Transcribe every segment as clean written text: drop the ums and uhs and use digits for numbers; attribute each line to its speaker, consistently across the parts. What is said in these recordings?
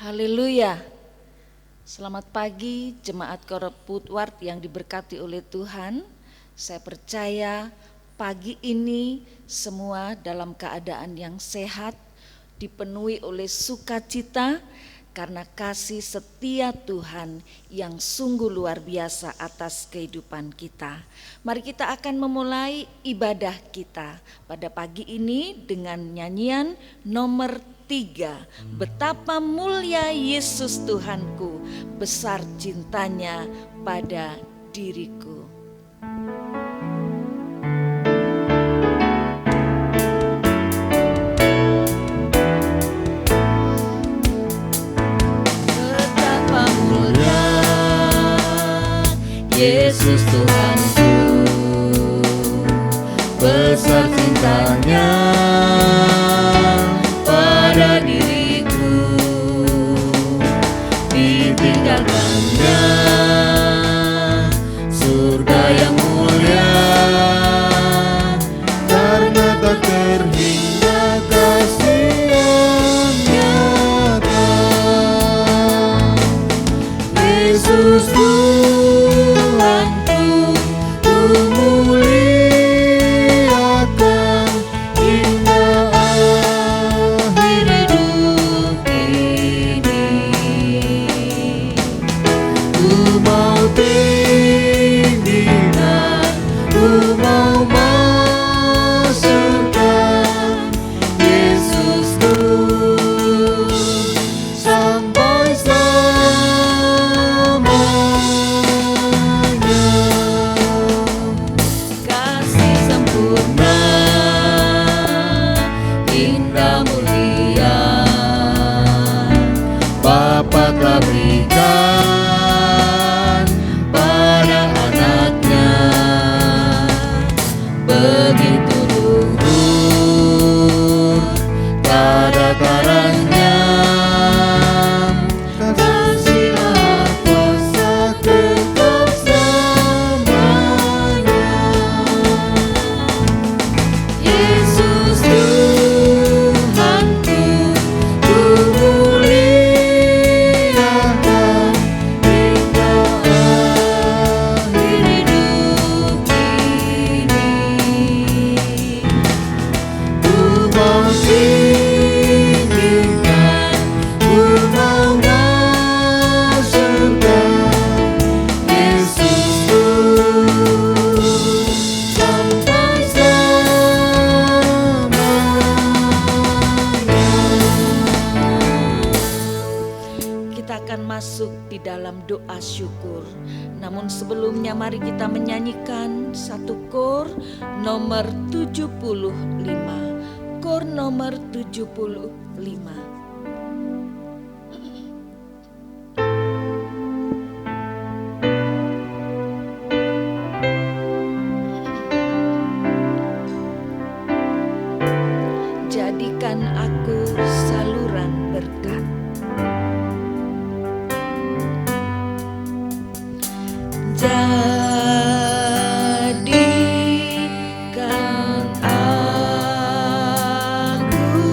Speaker 1: Haleluya. Selamat pagi jemaat Korop Woodward yang diberkati oleh Tuhan. Saya percaya pagi ini semua dalam keadaan yang sehat, dipenuhi oleh sukacita karena kasih setia Tuhan yang sungguh luar biasa atas kehidupan kita. Mari kita akan memulai ibadah kita pada pagi ini dengan nyanyian nomor 3. Betapa mulia Yesus Tuhanku, besar cintanya pada diriku. Betapa mulia Yesus Tuhanku, besar cintanya pada diriku, ditinggalkannya surga yang mulia, karena tak terhingga kasih yang nyata. Yesus Tuhanku, ku muliakan hingga akhir hidup ini. Ku mau tinggikan, ku mau masukkan Yesusku sampai selamanya. Kasih sempurna, indah mulia, Bapa telah berikan pada anaknya, begitu luhur tiada taranya. Kasih-Allah kuasa tetap selamanya. Yesus Tuhanku, ku muliakan hingga akhir hidup ini. Ku mau tinggikan, ku mau masukkan Yesusku sampai selamanya. Kita akan masuk di dalam doa syukur. Namun sebelumnya mari kita menyanyikan satu kor nomor 75. Kor nomor 75. Jadikan aku saluran berkat. Jadikan aku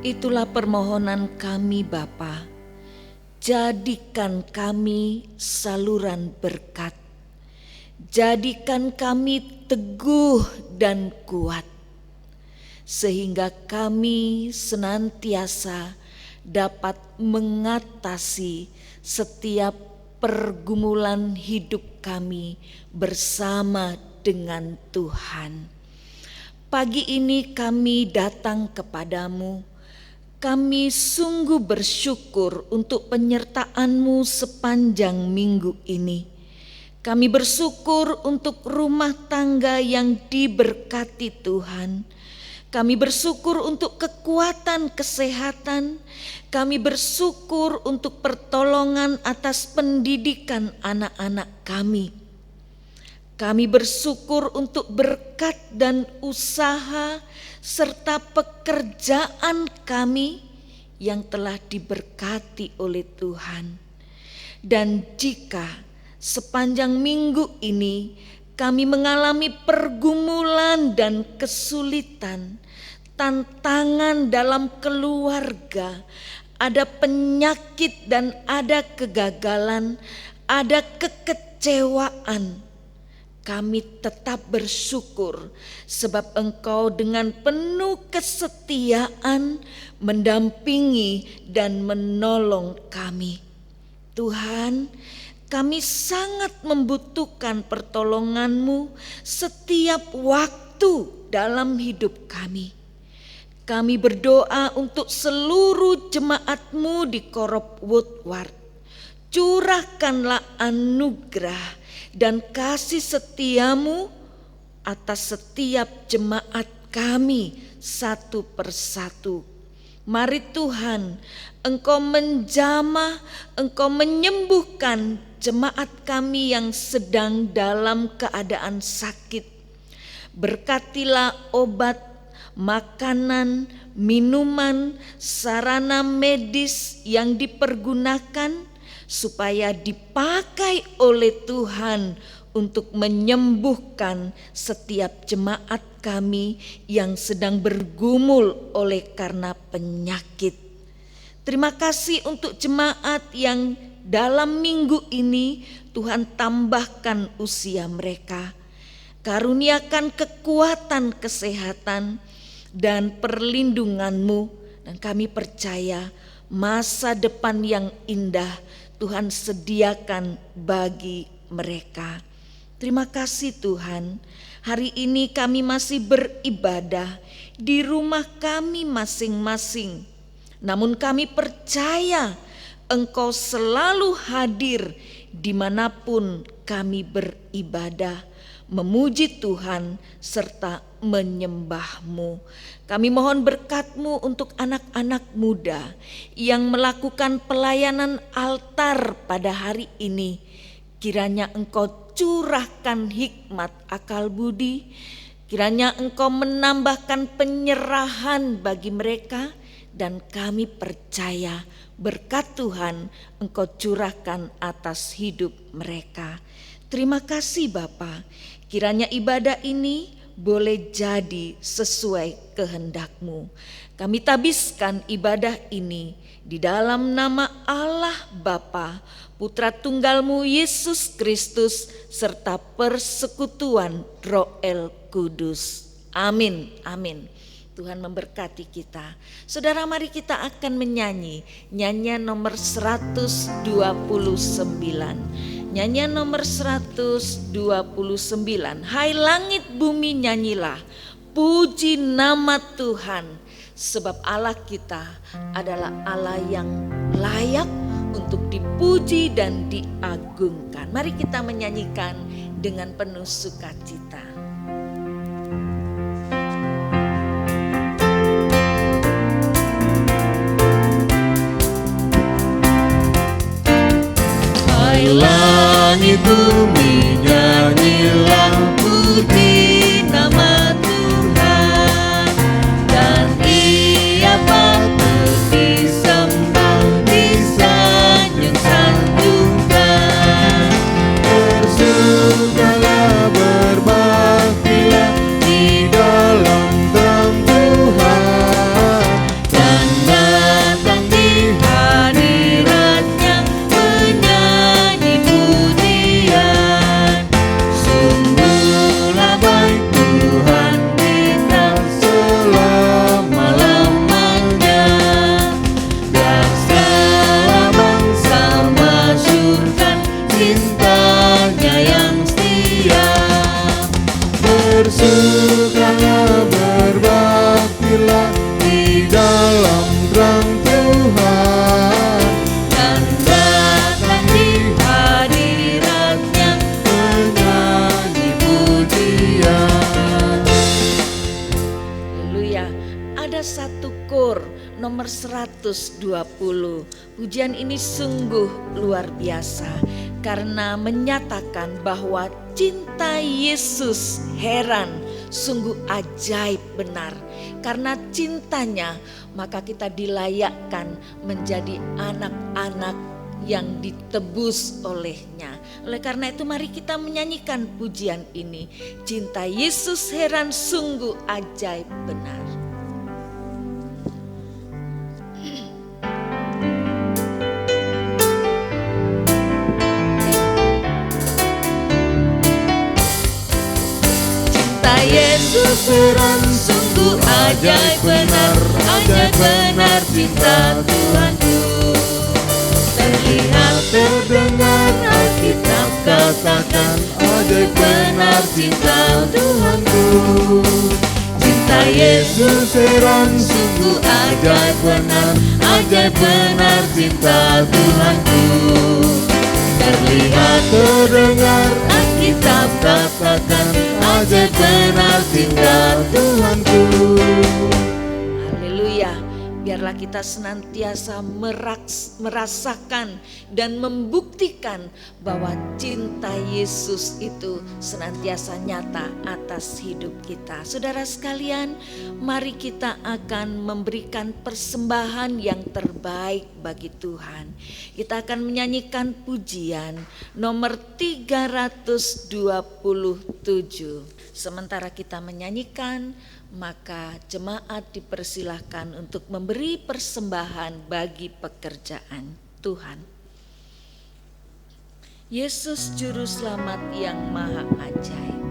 Speaker 1: Itulah permohonan kami Bapa, jadikan kami saluran berkat, jadikan kami teguh dan kuat, sehingga kami senantiasa dapat mengatasi setiap pergumulan hidup kami bersama dengan Tuhan. Pagi ini kami datang kepadamu. Kami sungguh bersyukur untuk penyertaan-Mu sepanjang minggu ini. Kami bersyukur untuk rumah tangga yang diberkati Tuhan. Kami bersyukur untuk kekuatan kesehatan. Kami bersyukur untuk pertolongan atas pendidikan anak-anak kami. Kami bersyukur untuk berkat dan usaha serta pekerjaan kami yang telah diberkati oleh Tuhan. Dan jika sepanjang minggu ini kami mengalami pergumulan dan kesulitan, tantangan dalam keluarga, ada penyakit dan ada kegagalan, ada kekecewaan, kami tetap bersyukur sebab Engkau dengan penuh kesetiaan mendampingi dan menolong kami. Tuhan, kami sangat membutuhkan pertolongan-Mu setiap waktu dalam hidup kami. Kami berdoa untuk seluruh jemaat-Mu di Korop Woodward. Curahkanlah anugerah dan kasih setia-Mu atas setiap jemaat kami satu persatu. Mari Tuhan, Engkau menjamah, Engkau menyembuhkan jemaat kami yang sedang dalam keadaan sakit. Berkatilah obat, makanan, minuman, sarana medis yang dipergunakan supaya dipakai oleh Tuhan untuk menyembuhkan setiap jemaat kami yang sedang bergumul oleh karena penyakit. Terima kasih untuk jemaat yang dalam minggu ini Tuhan tambahkan usia mereka. Karuniakan kekuatan kesehatan dan perlindungan-Mu, dan kami percaya masa depan yang indah Tuhan sediakan bagi mereka. Terima kasih Tuhan, hari ini kami masih beribadah di rumah kami masing-masing. Namun kami percaya Engkau selalu hadir dimanapun kami beribadah, memuji Tuhan serta menyembah-Mu. Kami mohon berkat-Mu untuk anak-anak muda yang melakukan pelayanan altar pada hari ini. Kiranya Engkau curahkan hikmat akal budi, kiranya Engkau menambahkan penyerahan bagi mereka, dan kami percaya berkat Tuhan Engkau curahkan atas hidup mereka. Terima kasih Bapa, kiranya ibadah ini boleh jadi sesuai kehendak-Mu. Kami tabiskan ibadah ini di dalam nama Allah Bapa, Putra Tunggal-Mu Yesus Kristus, serta persekutuan Roh El Kudus. Amin, amin. Tuhan memberkati kita. Saudara, mari kita akan menyanyi nyanyian nomor 129. Nyanyian nomor 129. Hai langit bumi nyanyilah, puji nama Tuhan, sebab Allah kita adalah Allah yang layak untuk dipuji dan diagungkan. Mari kita menyanyikan dengan penuh sukacita.
Speaker 2: Hai langit bumi nyanyilah, puji nama Tuhan, dan Ia patut disembah, disanjung-sanjungkan. Bersukalah, berbaktilah di dalam terang Tuhan, dan
Speaker 1: ada satu kor nomor 120. Pujian ini sungguh luar biasa karena menyatakan bahwa cinta Yesus heran, sungguh ajaib benar. Karena cintanya maka kita dilayakkan menjadi anak-anak yang ditebus olehnya. Oleh karena itu mari kita menyanyikan pujian ini. Cinta Yesus heran, sungguh ajaib benar. Cinta Yesus heran, sungguh ajaib benar cinta Tuhanku. Terlihat, terdengar, Alkitab katakan, ajaib benar cinta Tuhanku. Cinta Yesus heran, sungguh ajaib benar cinta Tuhanku. Terlihat, terdengar, Alkitab katakan, ajaib benar cinta Tuhanku. Haleluya. Biarlah kita senantiasa merasakan dan membuktikan bahwa cinta Yesus itu senantiasa nyata atas hidup kita. Saudara sekalian, mari kita akan memberikan persembahan yang terbaik bagi Tuhan. Kita akan menyanyikan pujian nomor 327. Sementara kita menyanyikan, maka jemaat dipersilahkan untuk memberi persembahan bagi pekerjaan Tuhan. Yesus Juru Selamat yang Maha Ajaib.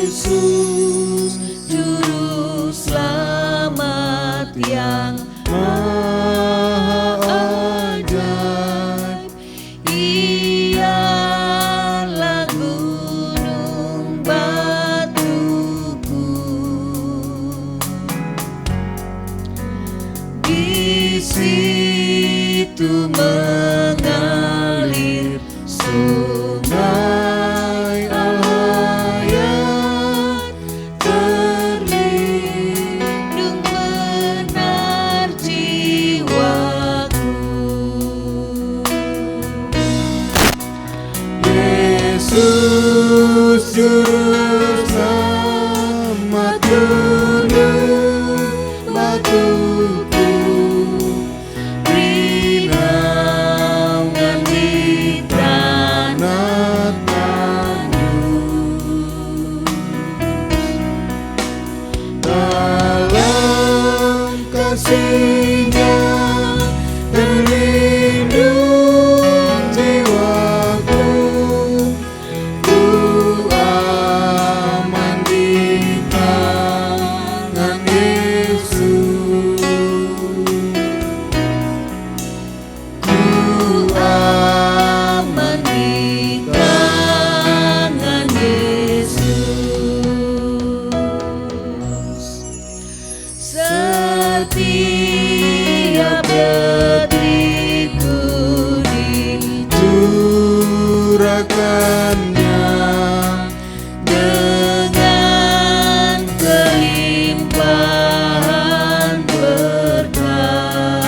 Speaker 2: Yesus Juru Selamat yang Maha Ajaib, Ialah gunung batuku. Di situ mengalir sungai Al-Hayat, terlindung benar jiwaku. Yesus Juru Selamat gunung batuku, beri naungan di tanah tandus. Dalam kasih-Nya terlindung jiwaku, ku aman di tangan Yesus. Ku aman di tangan Yesus. Setiap detikku dicurahkannya dengan kelimpahan berkah,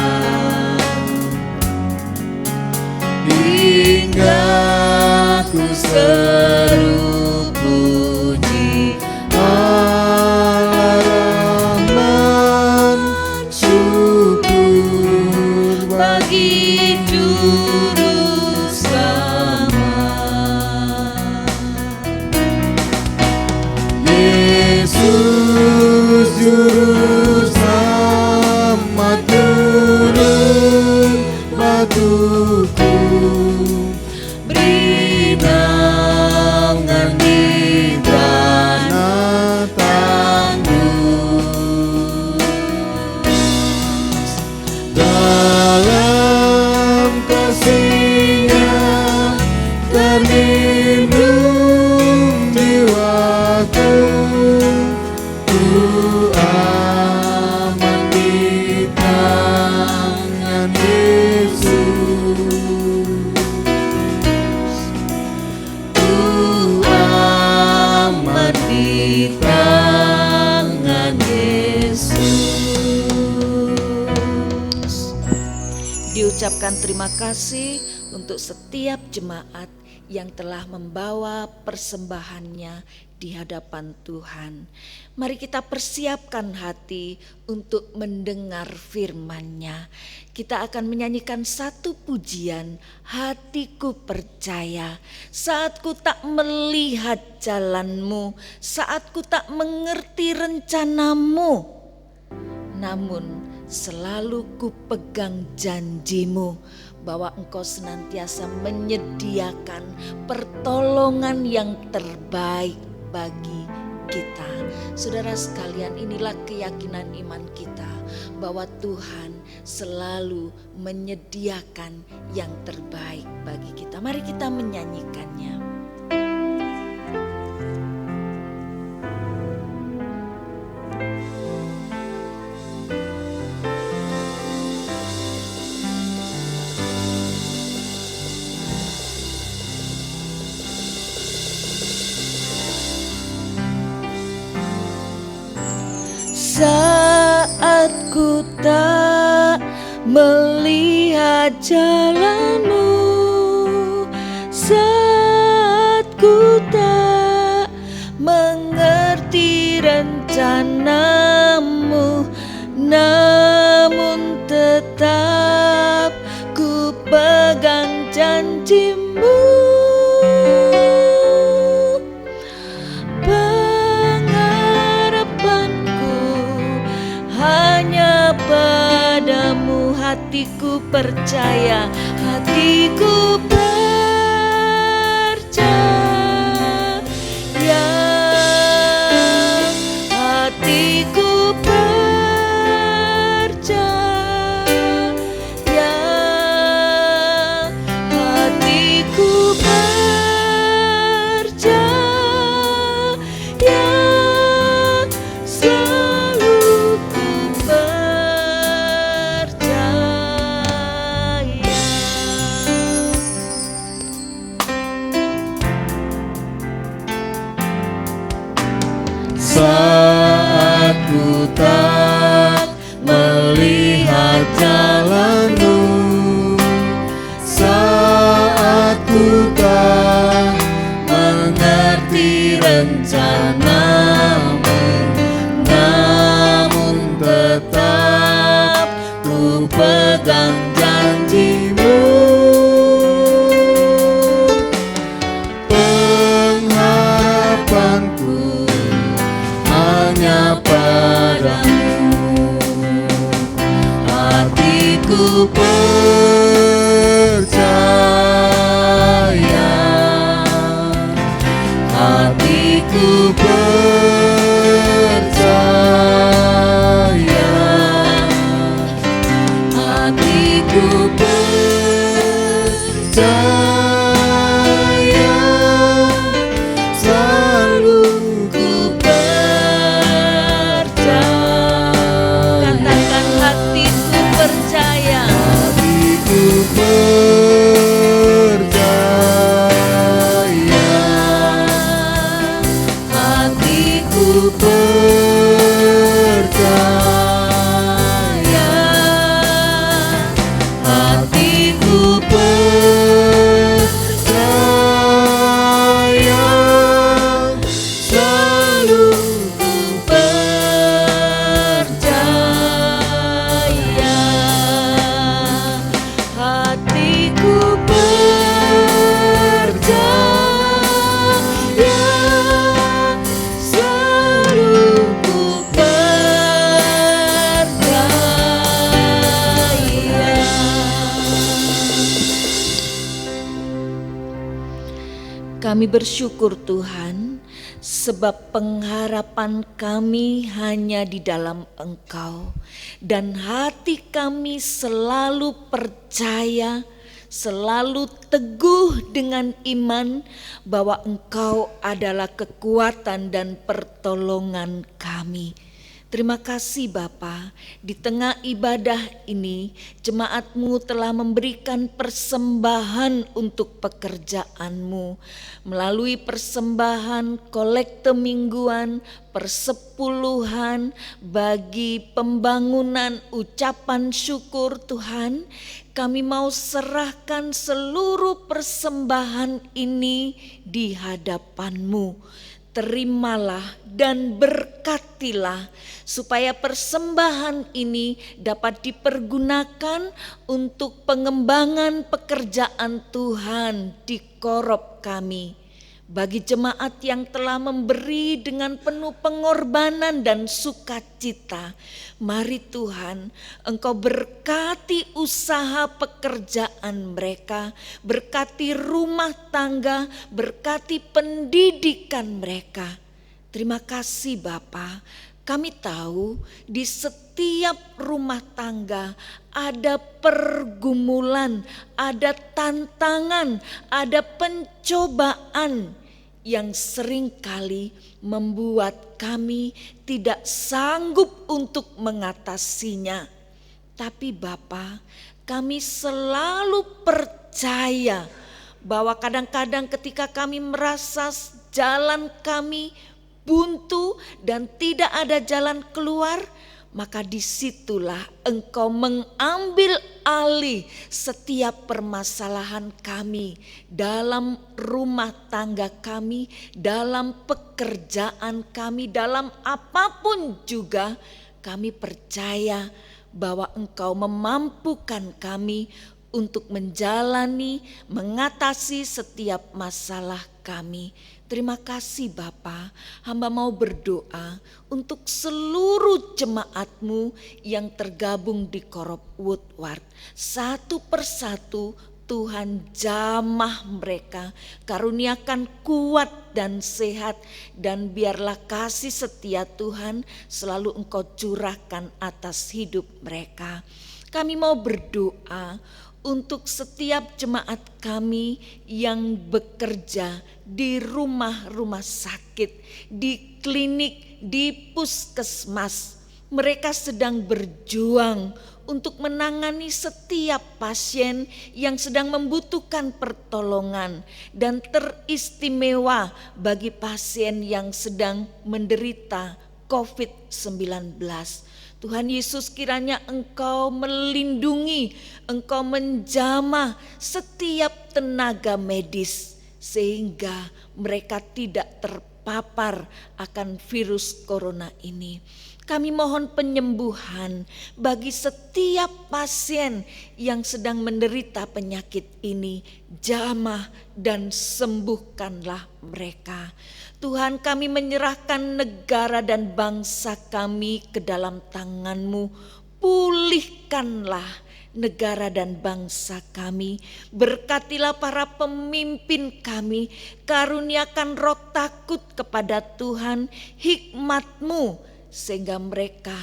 Speaker 2: hingga ku seru puji Allah Rahman, syukur bagi Juru Selamat. Yesus Juru Selamat gunung batuku, beri
Speaker 1: mengucapkan terima kasih untuk setiap jemaat yang telah membawa persembahannya di hadapan Tuhan. Mari kita persiapkan hati untuk mendengar firman-Nya. Kita akan menyanyikan satu pujian, hatiku percaya. Saat ku tak melihat jalanmu, saat ku tak mengerti rencanamu, namun selalu ku pegang janjimu bahwa Engkau senantiasa menyediakan pertolongan yang terbaik bagi kita. Saudara sekalian, inilah keyakinan iman kita bahwa Tuhan selalu menyediakan yang terbaik bagi kita. Mari kita menyanyikannya. Saat ku tak melihat jalanmu, saat ku tak mengerti rencanamu, namun tetap ku pegang janjimu. Padamu hatiku percaya, hatiku percaya, hatiku percaya, hatiku percaya, selalu ku
Speaker 2: Saat ku tak melihat jalanmu, saat ku tak mengerti rencanamu, namun tetap ku pegang janjimu. Pengharapanku hanya padamu, hatiku percaya, hatiku percaya, hatiku percaya, selalu ku
Speaker 1: katakan hatiku percaya.
Speaker 2: hatiku percaya, hatiku percaya, hatiku percaya, selalu ku
Speaker 1: Percaya, hatiku percaya, selalu ku percaya. Kami bersyukur Tuhan, sebab pengharapan kami hanya di dalam Engkau, dan hati kami selalu percaya, selalu teguh dengan iman bahwa Engkau adalah kekuatan dan pertolongan kami. Terima kasih Bapa, di tengah ibadah ini jemaat-Mu telah memberikan persembahan untuk pekerjaan-Mu. Melalui persembahan kolekte mingguan, persepuluhan, bagi pembangunan ucapan syukur Tuhan, kami mau serahkan seluruh persembahan ini di hadapan-Mu. Terimalah dan berkatilah supaya persembahan ini dapat dipergunakan untuk pengembangan pekerjaan Tuhan di Korop kami. Bagi jemaat yang telah memberi dengan penuh pengorbanan dan sukacita, mari Tuhan, Engkau berkati usaha pekerjaan mereka, berkati rumah tangga, berkati pendidikan mereka. Terima kasih Bapa. Kami tahu di setiap rumah tangga ada pergumulan, ada tantangan, ada pencobaan yang seringkali membuat kami tidak sanggup untuk mengatasinya. Tapi Bapa, kami selalu percaya bahwa kadang-kadang ketika kami merasa jalan kami buntu dan tidak ada jalan keluar, maka disitulah Engkau mengambil alih setiap permasalahan kami dalam rumah tangga kami, dalam pekerjaan kami, dalam apapun juga. Kami percaya bahwa Engkau memampukan kami untuk menjalani, mengatasi setiap masalah kami. Terima kasih Bapa, hamba mau berdoa untuk seluruh jemaat-Mu yang tergabung di Korop Woodward. Satu persatu Tuhan jamah mereka, karuniakan kuat dan sehat, dan biarlah kasih setia Tuhan selalu Engkau curahkan atas hidup mereka. Kami mau berdoa untuk setiap jemaat kami yang bekerja di rumah-rumah sakit, di klinik, di puskesmas. Mereka sedang berjuang untuk menangani setiap pasien yang sedang membutuhkan pertolongan, dan teristimewa bagi pasien yang sedang menderita COVID-19. Tuhan Yesus, kiranya Engkau melindungi, Engkau menjamah setiap tenaga medis sehingga mereka tidak terpapar akan virus corona ini. Kami mohon penyembuhan bagi setiap pasien yang sedang menderita penyakit ini. Jamah dan sembuhkanlah mereka. Tuhan, kami menyerahkan negara dan bangsa kami ke dalam tangan-Mu. Pulihkanlah negara dan bangsa kami. Berkatilah para pemimpin kami. Karuniakan roh takut kepada Tuhan, hikmat-Mu, sehingga mereka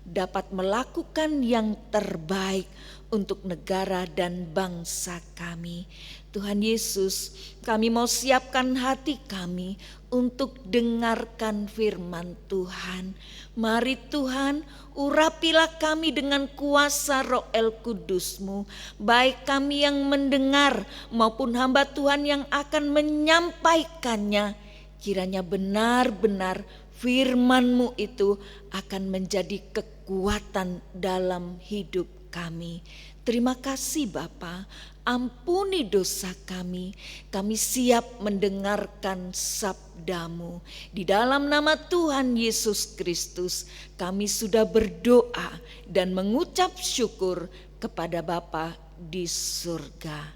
Speaker 1: dapat melakukan yang terbaik untuk negara dan bangsa kami. Tuhan Yesus, kami mau siapkan hati kami untuk dengarkan firman Tuhan. Mari Tuhan, urapilah kami dengan kuasa Roh El Kudus-Mu, baik kami yang mendengar maupun hamba Tuhan yang akan menyampaikannya. Kiranya benar-benar firman-Mu itu akan menjadi kekuatan dalam hidup kami. Terima kasih Bapa, ampuni dosa kami. Kami siap mendengarkan sabda-Mu. Di dalam nama Tuhan Yesus Kristus kami sudah berdoa dan mengucap syukur kepada Bapa di surga.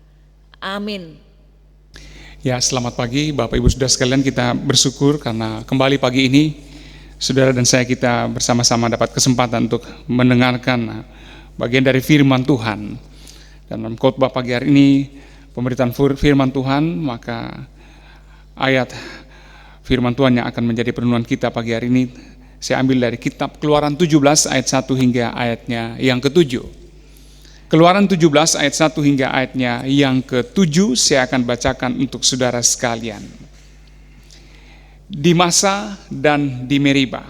Speaker 1: Amin.
Speaker 3: Ya, selamat pagi Bapak Ibu Saudara sekalian, kita bersyukur karena kembali pagi ini saudara dan saya kita bersama-sama dapat kesempatan untuk mendengarkan bagian dari firman Tuhan. Dan dalam khotbah pagi hari ini pemberitaan firman Tuhan, maka ayat firman Tuhan yang akan menjadi perenungan kita pagi hari ini saya ambil dari kitab Keluaran 17 ayat 1 hingga ayatnya yang ke-7. Keluaran 17 ayat 1 hingga ayatnya yang ke-7 saya akan bacakan untuk saudara sekalian. Di Masa dan di Meriba.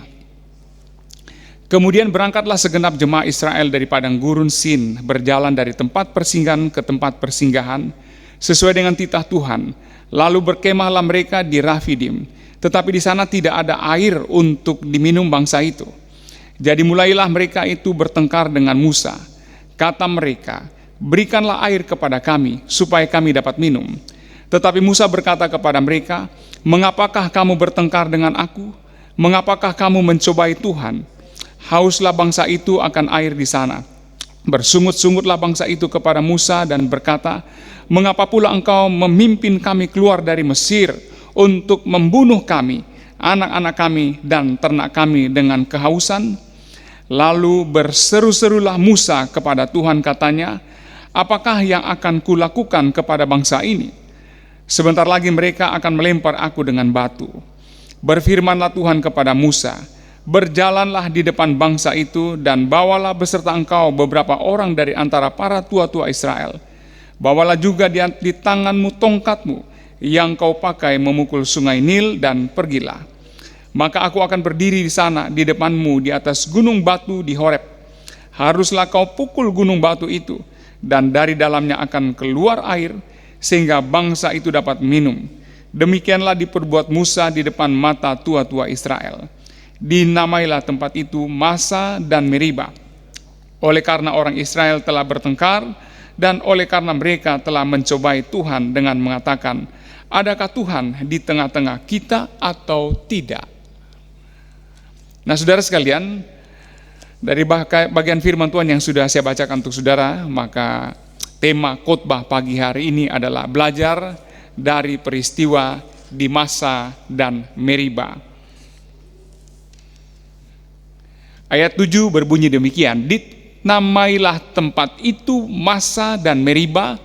Speaker 3: Kemudian berangkatlah segenap jemaah Israel dari padang gurun Sin, berjalan dari tempat persinggahan ke tempat persinggahan, sesuai dengan titah Tuhan. Lalu berkemahlah mereka di Rafidim, tetapi di sana tidak ada air untuk diminum bangsa itu. Jadi mulailah mereka itu bertengkar dengan Musa. Kata mereka, berikanlah air kepada kami, supaya kami dapat minum. Tetapi Musa berkata kepada mereka, mengapakah kamu bertengkar dengan aku? Mengapakah kamu mencobai Tuhan? Hauslah bangsa itu akan air di sana. Bersungut-sungutlah bangsa itu kepada Musa dan berkata, mengapa pula engkau memimpin kami keluar dari Mesir untuk membunuh kami, anak-anak kami dan ternak kami dengan kehausan? Lalu berseru-serulah Musa kepada Tuhan, katanya, apakah yang akan kulakukan kepada bangsa ini? Sebentar lagi mereka akan melempar aku dengan batu. Berfirmanlah Tuhan kepada Musa, berjalanlah di depan bangsa itu dan bawalah beserta engkau beberapa orang dari antara para tua-tua Israel. Bawalah juga di tanganmu tongkatmu yang kau pakai memukul sungai Nil dan pergilah. Maka aku akan berdiri di sana di depanmu di atas gunung batu di Horeb. Haruslah kau pukul gunung batu itu dan dari dalamnya akan keluar air sehingga bangsa itu dapat minum. Demikianlah diperbuat Musa di depan mata tua-tua Israel. Dinamailah tempat itu Masa dan Meriba, oleh karena orang Israel telah bertengkar dan oleh karena mereka telah mencobai Tuhan dengan mengatakan, adakah Tuhan di tengah-tengah kita atau tidak? Nah, saudara sekalian, dari bagian firman Tuhan yang sudah saya bacakan untuk saudara, maka tema khotbah pagi hari ini adalah belajar dari peristiwa di Masa dan Meriba. Ayat 7 berbunyi demikian, dinamailah tempat itu Masa dan Meriba,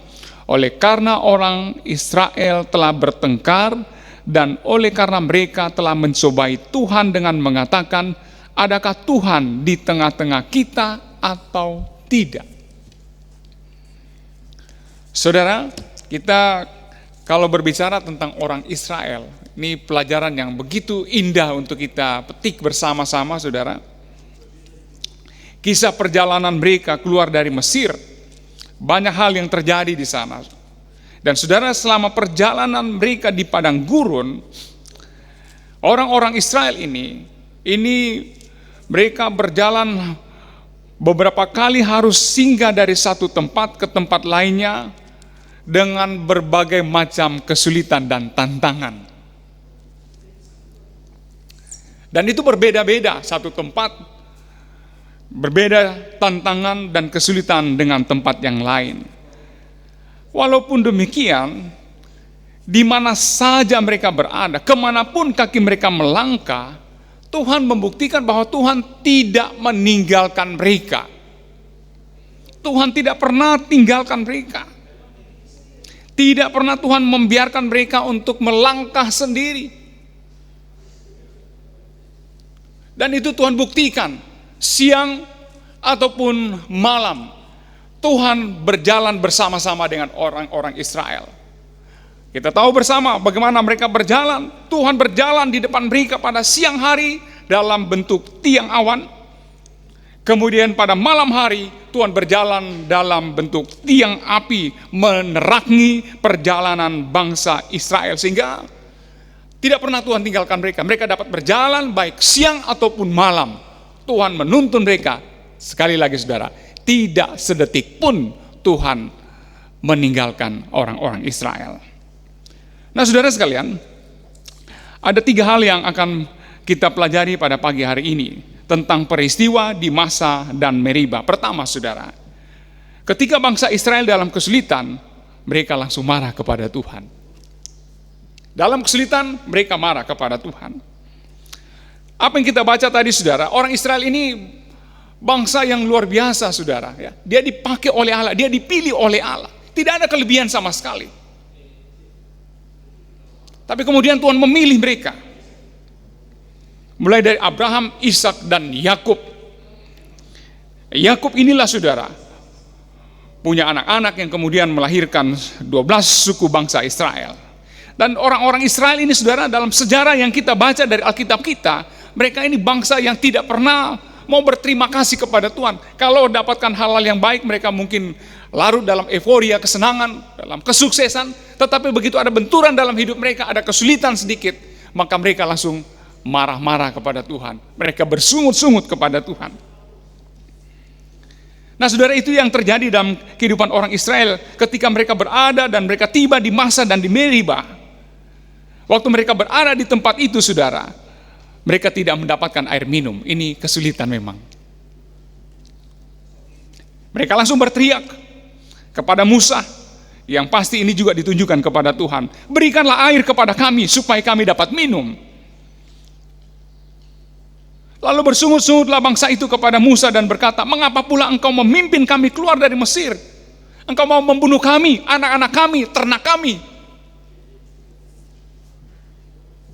Speaker 3: oleh karena orang Israel telah bertengkar dan oleh karena mereka telah mencobai Tuhan dengan mengatakan, adakah Tuhan di tengah-tengah kita atau tidak? Saudara, kita kalau berbicara tentang orang Israel, ini pelajaran yang begitu indah untuk kita petik bersama-sama, saudara. Kisah perjalanan mereka keluar dari Mesir, banyak hal yang terjadi di sana. Dan saudara, selama perjalanan mereka di padang gurun, orang-orang Israel ini mereka berjalan beberapa kali harus singgah dari satu tempat ke tempat lainnya dengan berbagai macam kesulitan dan tantangan. Dan itu berbeda-beda, satu tempat berbeda tantangan dan kesulitan dengan tempat yang lain. Walaupun demikian, di mana saja mereka berada, kemanapun kaki mereka melangkah, Tuhan membuktikan bahwa Tuhan tidak meninggalkan mereka. Tuhan tidak pernah tinggalkan mereka. Tidak pernah Tuhan membiarkan mereka untuk melangkah sendiri. Dan itu Tuhan buktikan. Siang ataupun malam, Tuhan berjalan bersama-sama dengan orang-orang Israel. Kita tahu bersama bagaimana mereka berjalan. Tuhan berjalan di depan mereka pada siang hari dalam bentuk tiang awan. Kemudian pada malam hari Tuhan berjalan dalam bentuk tiang api menerangi perjalanan bangsa Israel. Sehingga tidak pernah Tuhan tinggalkan mereka. Mereka dapat berjalan baik siang ataupun malam. Tuhan menuntun mereka. Sekali lagi saudara, tidak sedetik pun Tuhan meninggalkan orang-orang Israel. Nah, saudara sekalian, ada 3 hal yang akan kita pelajari pada pagi hari ini tentang peristiwa di Masa dan Meriba. Pertama, saudara, ketika bangsa Israel dalam kesulitan, mereka langsung marah kepada Tuhan. Dalam kesulitan, mereka marah kepada Tuhan. Apa yang kita baca tadi, saudara, orang Israel ini bangsa yang luar biasa, saudara. Ya. Dia dipakai oleh Allah, dia dipilih oleh Allah. Tidak ada kelebihan sama sekali. Tapi kemudian Tuhan memilih mereka. Mulai dari Abraham, Ishak, dan Yakub. Yakub inilah, saudara, punya anak-anak yang kemudian melahirkan 12 suku bangsa Israel. Dan orang-orang Israel ini, saudara, dalam sejarah yang kita baca dari Alkitab kita, mereka ini bangsa yang tidak pernah mau berterima kasih kepada Tuhan. Kalau dapatkan hal-hal yang baik, mereka mungkin larut dalam euforia, kesenangan, dalam kesuksesan. Tetapi begitu ada benturan dalam hidup mereka, ada kesulitan sedikit, maka mereka langsung marah-marah kepada Tuhan. Mereka bersungut-sungut kepada Tuhan. Nah saudara, itu yang terjadi dalam kehidupan orang Israel ketika mereka berada dan mereka tiba di Masa dan di Meriba. Waktu mereka berada di tempat itu saudara, mereka tidak mendapatkan air minum. Ini kesulitan memang. Mereka langsung berteriak kepada Musa, yang pasti ini juga ditunjukkan kepada Tuhan. Berikanlah air kepada kami supaya kami dapat minum. Lalu bersungut-sungutlah bangsa itu kepada Musa dan berkata, mengapa pula engkau memimpin kami keluar dari Mesir? Engkau mau membunuh kami, anak-anak kami, ternak kami.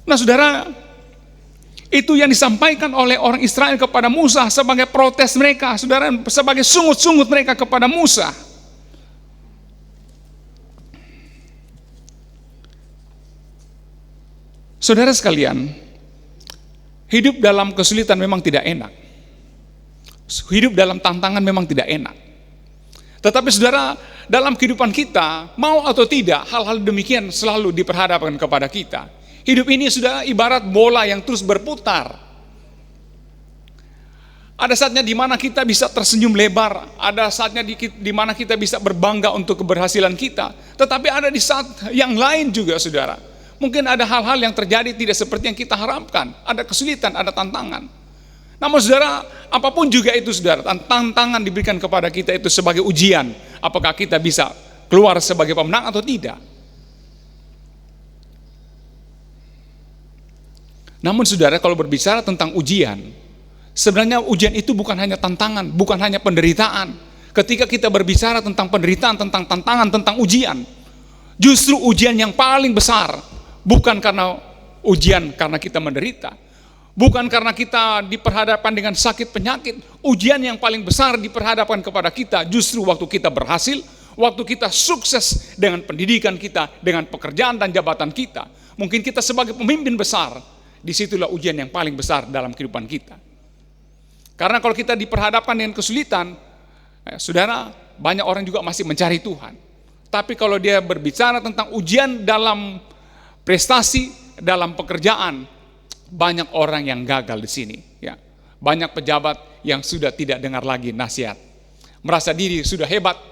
Speaker 3: Nah saudara, itu yang disampaikan oleh orang Israel kepada Musa sebagai protes mereka, saudara, sebagai sungut-sungut mereka kepada Musa. Saudara sekalian, hidup dalam kesulitan memang tidak enak. Hidup dalam tantangan memang tidak enak. Tetapi saudara, dalam kehidupan kita, mau atau tidak, hal-hal demikian selalu diperhadapkan kepada kita. Hidup ini sudah ibarat bola yang terus berputar. Ada saatnya di mana kita bisa tersenyum lebar, ada saatnya di mana kita bisa berbangga untuk keberhasilan kita. Tetapi ada di saat yang lain juga saudara, mungkin ada hal-hal yang terjadi tidak seperti yang kita harapkan. Ada kesulitan, ada tantangan. Namun saudara, apapun juga itu saudara, tantangan diberikan kepada kita itu sebagai ujian. Apakah kita bisa keluar sebagai pemenang atau tidak? Namun saudara, kalau berbicara tentang ujian, sebenarnya ujian itu bukan hanya tantangan, bukan hanya penderitaan. Ketika kita berbicara tentang penderitaan, tentang tantangan, tentang ujian, justru ujian yang paling besar bukan karena ujian karena kita menderita, bukan karena kita diperhadapkan dengan sakit penyakit. Ujian yang paling besar diperhadapkan kepada kita justru waktu kita berhasil, waktu kita sukses dengan pendidikan kita, dengan pekerjaan dan jabatan kita. Mungkin kita sebagai pemimpin besar, disitulah ujian yang paling besar dalam kehidupan kita. Karena kalau kita diperhadapkan dengan kesulitan, saudara, banyak orang juga masih mencari Tuhan. Tapi kalau dia berbicara tentang ujian dalam prestasi, dalam pekerjaan, banyak orang yang gagal di sini. Ya, banyak pejabat yang sudah tidak dengar lagi nasihat, merasa diri sudah hebat,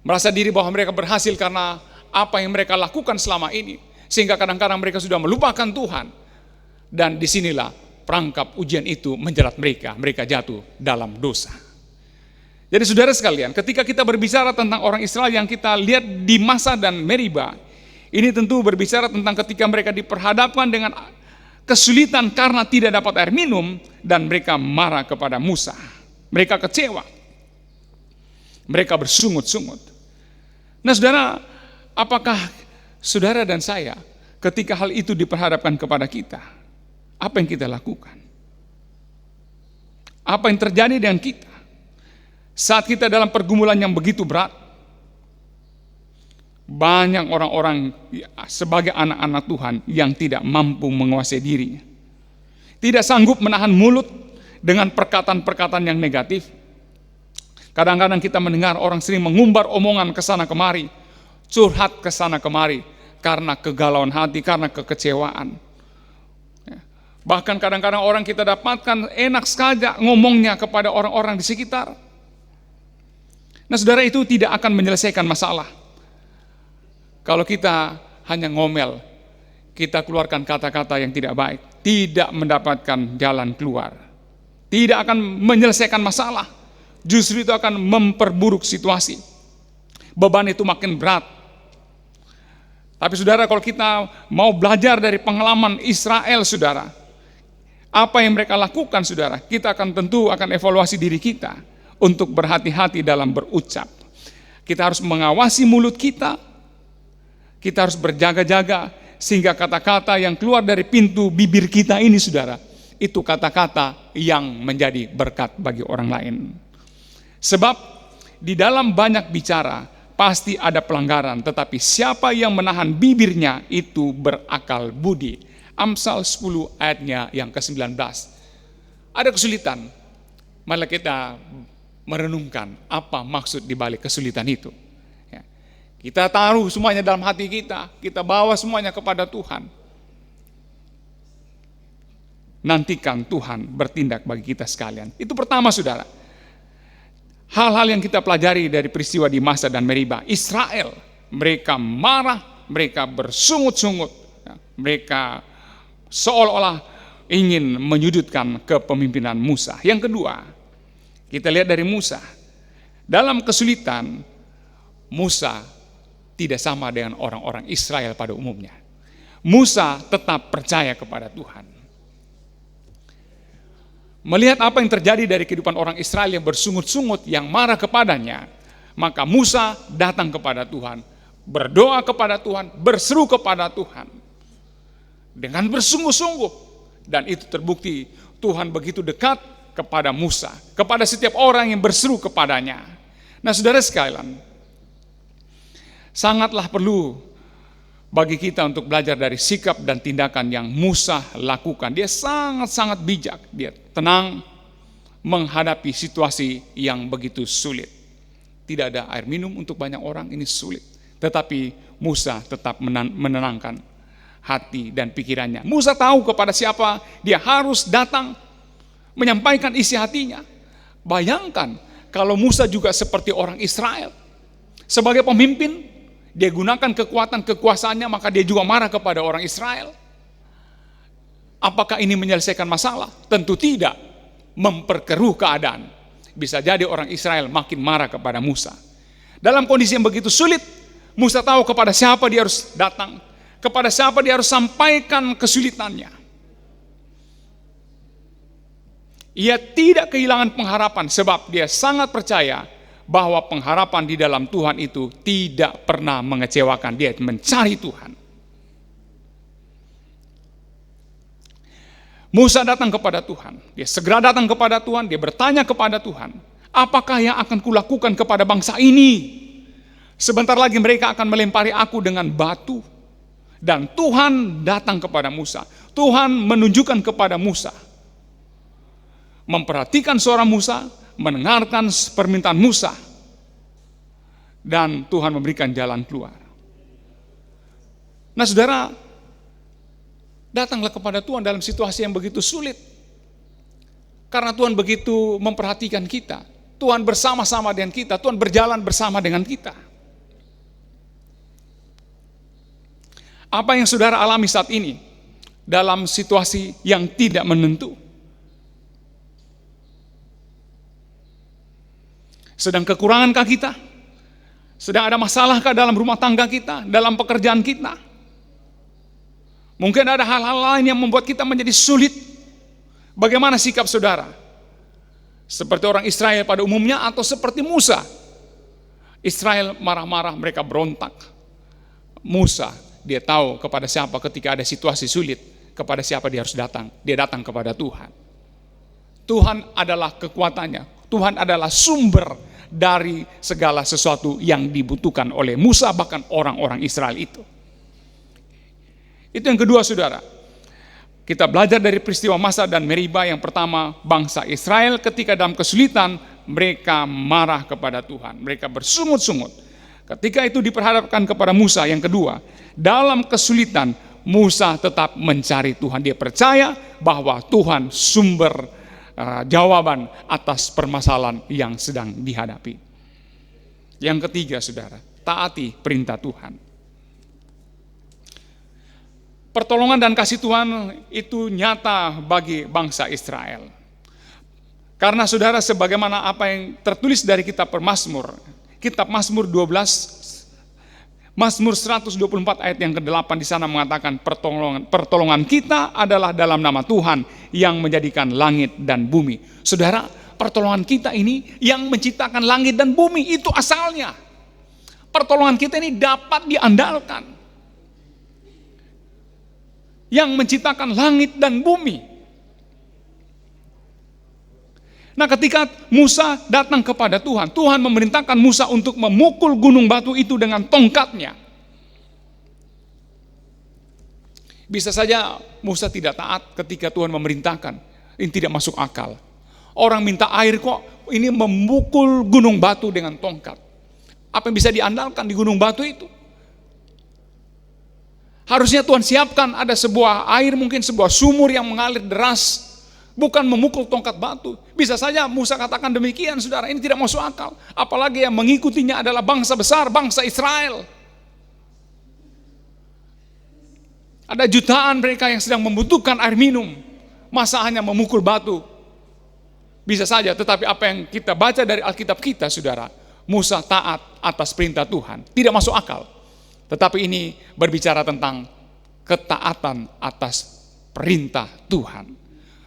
Speaker 3: merasa diri bahwa mereka berhasil karena apa yang mereka lakukan selama ini, sehingga kadang-kadang mereka sudah melupakan Tuhan. Dan disinilah perangkap ujian itu menjerat mereka, mereka jatuh dalam dosa. Jadi saudara sekalian, ketika kita berbicara tentang orang Israel yang kita lihat di Masa dan Meriba, ini tentu berbicara tentang ketika mereka diperhadapkan dengan kesulitan karena tidak dapat air minum, dan mereka marah kepada Musa. Mereka kecewa, mereka bersungut-sungut. Nah saudara, apakah saudara dan saya ketika hal itu diperhadapkan kepada kita, apa yang kita lakukan? Apa yang terjadi dengan kita saat kita dalam pergumulan yang begitu berat? Banyak orang-orang sebagai anak-anak Tuhan yang tidak mampu menguasai dirinya, tidak sanggup menahan mulut dengan perkataan-perkataan yang negatif. Kadang-kadang kita mendengar orang sering mengumbar omongan ke sana kemari, curhat ke sana kemari karena kegalauan hati, karena kekecewaan. Bahkan kadang-kadang orang kita dapatkan enak saja ngomongnya kepada orang-orang di sekitar. Nah saudara, itu tidak akan menyelesaikan masalah. Kalau kita hanya ngomel, kita keluarkan kata-kata yang tidak baik, tidak mendapatkan jalan keluar, tidak akan menyelesaikan masalah. Justru itu akan memperburuk situasi. Beban itu makin berat. Tapi saudara, kalau kita mau belajar dari pengalaman Israel saudara, apa yang mereka lakukan saudara, kita tentu akan evaluasi diri kita untuk berhati-hati dalam berucap. Kita harus mengawasi mulut kita harus berjaga-jaga sehingga kata-kata yang keluar dari pintu bibir kita ini saudara, itu kata-kata yang menjadi berkat bagi orang lain. Sebab di dalam banyak bicara pasti ada pelanggaran, tetapi siapa yang menahan bibirnya itu berakal budi. Amsal 10 ayatnya yang ke-19. Ada kesulitan, Mari kita merenungkan apa maksud di balik kesulitan itu. Ya. Kita taruh semuanya dalam hati kita bawa semuanya kepada Tuhan. Nantikan Tuhan bertindak bagi kita sekalian. Itu pertama, saudara. Hal-hal yang kita pelajari dari peristiwa di Masa dan Meriba. Israel, mereka marah, mereka bersungut-sungut, ya. Mereka seolah-olah ingin menyudutkan kepemimpinan Musa. Yang kedua, kita lihat dari Musa. Dalam kesulitan, Musa tidak sama dengan orang-orang Israel pada umumnya. Musa tetap percaya kepada Tuhan. Melihat apa yang terjadi dari kehidupan orang Israel yang bersungut-sungut, yang marah kepadanya, maka Musa datang kepada Tuhan, berdoa kepada Tuhan, berseru kepada Tuhan dengan bersungguh-sungguh. Dan itu terbukti Tuhan begitu dekat kepada Musa, kepada setiap orang yang berseru kepadanya. Nah, saudara sekalian, sangatlah perlu bagi kita untuk belajar dari sikap dan tindakan yang Musa lakukan. Dia sangat-sangat bijak, dia tenang menghadapi situasi yang begitu sulit. Tidak ada air minum untuk banyak orang, ini sulit. Tetapi Musa tetap menenangkan hati dan pikirannya. Musa tahu kepada siapa dia harus datang menyampaikan isi hatinya. Bayangkan kalau Musa juga seperti orang Israel. Sebagai pemimpin, dia gunakan kekuatan kekuasaannya, maka dia juga marah kepada orang Israel. Apakah ini menyelesaikan masalah? Tentu tidak. Memperkeruh keadaan. Bisa jadi orang Israel makin marah kepada Musa. Dalam kondisi yang begitu sulit, Musa tahu kepada siapa dia harus datang, kepada siapa dia harus sampaikan kesulitannya. Ia tidak kehilangan pengharapan sebab dia sangat percaya bahwa pengharapan di dalam Tuhan itu tidak pernah mengecewakan. Dia mencari Tuhan. Musa datang kepada Tuhan. Dia segera datang kepada Tuhan. Dia bertanya kepada Tuhan, apakah yang akan kulakukan kepada bangsa ini? Sebentar lagi mereka akan melempari aku dengan batu. Dan Tuhan datang kepada Musa. Tuhan menunjukkan kepada Musa, memperhatikan suara Musa, mendengarkan permintaan Musa, dan Tuhan memberikan jalan keluar. Nah, saudara, datanglah kepada Tuhan dalam situasi yang begitu sulit, karena Tuhan begitu memperhatikan kita. Tuhan bersama-sama dengan kita, Tuhan berjalan bersama dengan kita. Apa yang saudara alami saat ini dalam situasi yang tidak menentu? Sedang kekurangkah kita? Sedang ada masalahkah dalam rumah tangga kita, dalam pekerjaan kita? Mungkin ada hal-hal lain yang membuat kita menjadi sulit. Bagaimana sikap saudara? Seperti orang Israel pada umumnya atau seperti Musa? Israel marah-marah, mereka berontak. Musa, dia tahu kepada siapa ketika ada situasi sulit, kepada siapa dia harus datang. Dia datang kepada Tuhan. Tuhan adalah kekuatannya. Tuhan adalah sumber dari segala sesuatu yang dibutuhkan oleh Musa, bahkan orang-orang Israel itu. Itu yang kedua, saudara. Kita belajar dari peristiwa Masa dan Meriba. Yang pertama, bangsa Israel ketika dalam kesulitan, mereka marah kepada Tuhan. Mereka bersungut-sungut. Ketika itu diperhadapkan kepada Musa. Yang kedua, dalam kesulitan, Musa tetap mencari Tuhan. Dia percaya bahwa Tuhan sumber jawaban atas permasalahan yang sedang dihadapi. Yang ketiga, saudara, taati perintah Tuhan. Pertolongan dan kasih Tuhan itu nyata bagi bangsa Israel. Karena saudara, sebagaimana apa yang tertulis dari kitab Mazmur 12, Mazmur 124 ayat yang ke-8 di sana mengatakan pertolongan kita adalah dalam nama Tuhan yang menjadikan langit dan bumi. Saudara, pertolongan kita ini yang menciptakan langit dan bumi, itu asalnya. Pertolongan kita ini dapat diandalkan. Yang menciptakan langit dan bumi. Nah, ketika Musa datang kepada Tuhan, Tuhan memerintahkan Musa untuk memukul gunung batu itu dengan tongkatnya. Bisa saja Musa tidak taat ketika Tuhan memerintahkan. Ini tidak masuk akal. Orang minta air kok ini memukul gunung batu dengan tongkat. Apa yang bisa diandalkan di gunung batu itu? Harusnya Tuhan siapkan ada sebuah air, mungkin sebuah sumur yang mengalir deras, bukan memukul tongkat batu. Bisa saja Musa katakan demikian, saudara, ini tidak masuk akal. Apalagi yang mengikutinya adalah bangsa besar, bangsa Israel. Ada jutaan mereka yang sedang membutuhkan air minum. Masa hanya memukul batu? Bisa saja, tetapi apa yang kita baca dari Alkitab kita, saudara, Musa taat atas perintah Tuhan. Tidak masuk akal. Tetapi ini berbicara tentang ketaatan atas perintah Tuhan.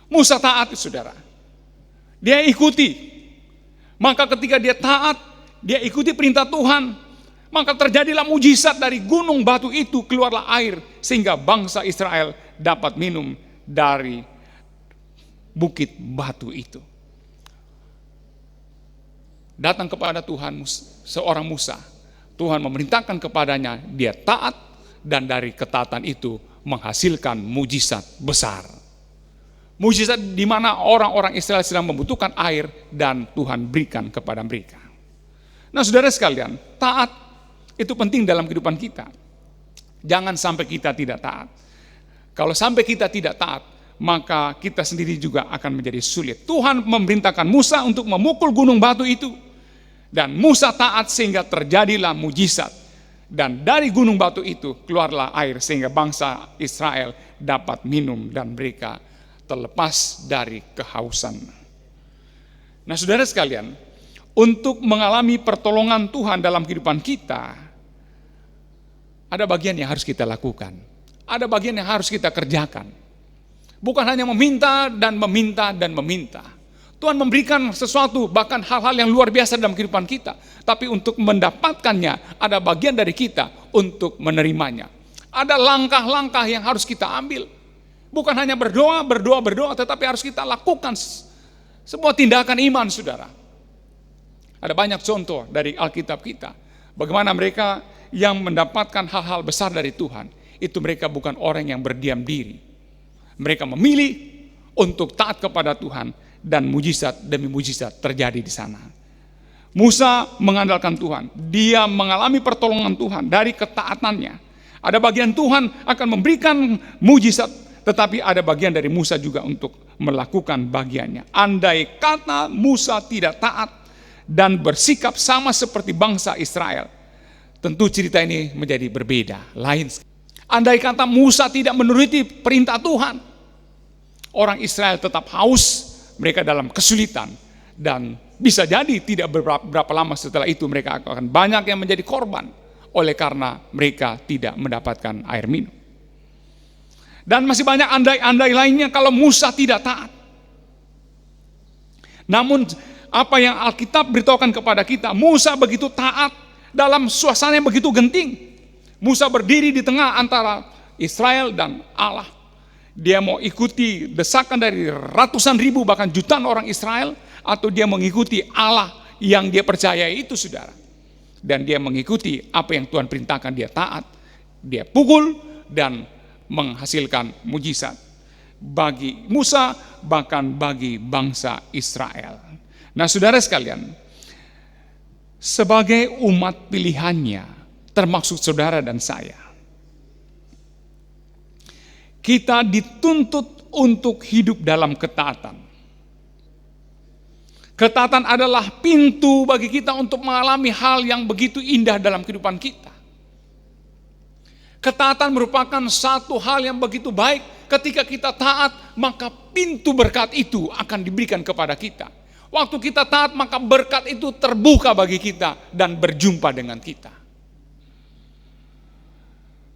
Speaker 3: Musa taat, saudara. Dia ikuti. Maka ketika dia taat, dia ikuti perintah Tuhan, maka terjadilah mujizat. Dari gunung batu itu keluarlah air, sehingga bangsa Israel dapat minum dari bukit batu itu. Datang kepada Tuhan seorang Musa. Tuhan memerintahkan kepadanya, dia taat, dan dari ketaatan itu menghasilkan mujizat besar. Mujizat di mana orang-orang Israel sedang membutuhkan air dan Tuhan berikan kepada mereka. Nah, saudara sekalian, taat itu penting dalam kehidupan kita. Jangan sampai kita tidak taat. Kalau sampai kita tidak taat, maka kita sendiri juga akan menjadi sulit. Tuhan memerintahkan Musa untuk memukul gunung batu itu. Dan Musa taat sehingga terjadilah mujizat. Dan dari gunung batu itu keluarlah air sehingga bangsa Israel dapat minum dan mereka terlepas dari kehausan. Nah, saudara sekalian, untuk mengalami pertolongan Tuhan dalam kehidupan kita, ada bagian yang harus kita lakukan. Ada bagian yang harus kita kerjakan. Bukan hanya meminta dan meminta dan meminta. Tuhan memberikan sesuatu, bahkan hal-hal yang luar biasa dalam kehidupan kita. Tapi untuk mendapatkannya, ada bagian dari kita untuk menerimanya. Ada langkah-langkah yang harus kita ambil. Bukan hanya berdoa, tetapi harus kita lakukan sebuah tindakan iman, saudara. Ada banyak contoh dari Alkitab kita. Bagaimana mereka yang mendapatkan hal-hal besar dari Tuhan, itu mereka bukan orang yang berdiam diri. Mereka memilih untuk taat kepada Tuhan, dan mujizat demi mujizat terjadi di sana. Musa mengandalkan Tuhan, dia mengalami pertolongan Tuhan dari ketaatannya. Ada bagian Tuhan akan memberikan mujizat, tetapi ada bagian dari Musa juga untuk melakukan bagiannya. Andai kata Musa tidak taat dan bersikap sama seperti bangsa Israel, tentu cerita ini menjadi berbeda, lain. Andai kata Musa tidak menuruti perintah Tuhan, orang Israel tetap haus, mereka dalam kesulitan, dan bisa jadi tidak berapa lama setelah itu mereka akan banyak yang menjadi korban oleh karena mereka tidak mendapatkan air minum. Dan masih banyak andai-andai lainnya kalau Musa tidak taat. Namun apa yang Alkitab beritahukan kepada kita, Musa begitu taat dalam suasana yang begitu genting. Musa berdiri di tengah antara Israel dan Allah. Dia mau ikuti desakan dari ratusan ribu bahkan jutaan orang Israel, atau dia mengikuti Allah yang dia percaya itu, saudara. Dan dia mengikuti apa yang Tuhan perintahkan, dia taat, dia pukul dan menghasilkan mujizat bagi Musa bahkan bagi bangsa Israel. Nah, saudara sekalian, sebagai umat pilihannya, termasuk saudara dan saya, kita dituntut untuk hidup dalam ketaatan. Ketaatan adalah pintu bagi kita untuk mengalami hal yang begitu indah dalam kehidupan kita. Ketaatan merupakan satu hal yang begitu baik. Ketika kita taat, maka pintu berkat itu akan diberikan kepada kita. Waktu kita taat, maka berkat itu terbuka bagi kita dan berjumpa dengan kita.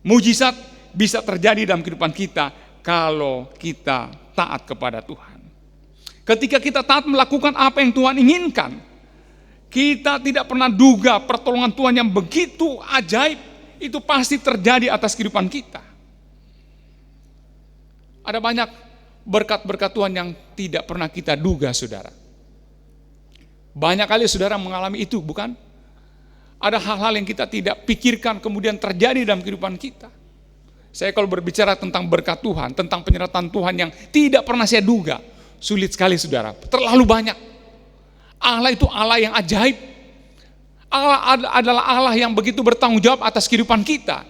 Speaker 3: Mujizat bisa terjadi dalam kehidupan kita kalau kita taat kepada Tuhan. Ketika kita taat melakukan apa yang Tuhan inginkan, kita tidak pernah duga pertolongan Tuhan yang begitu ajaib itu pasti terjadi atas kehidupan kita. Ada banyak berkat-berkat Tuhan yang tidak pernah kita duga, saudara. Banyak kali saudara mengalami itu, bukan? Ada hal-hal yang kita tidak pikirkan kemudian terjadi dalam kehidupan kita. Saya kalau berbicara tentang berkat Tuhan, tentang penyertaan Tuhan yang tidak pernah saya duga, Sulit sekali saudara, terlalu banyak. Allah itu Allah yang ajaib. Allah adalah Allah yang begitu bertanggung jawab atas kehidupan kita.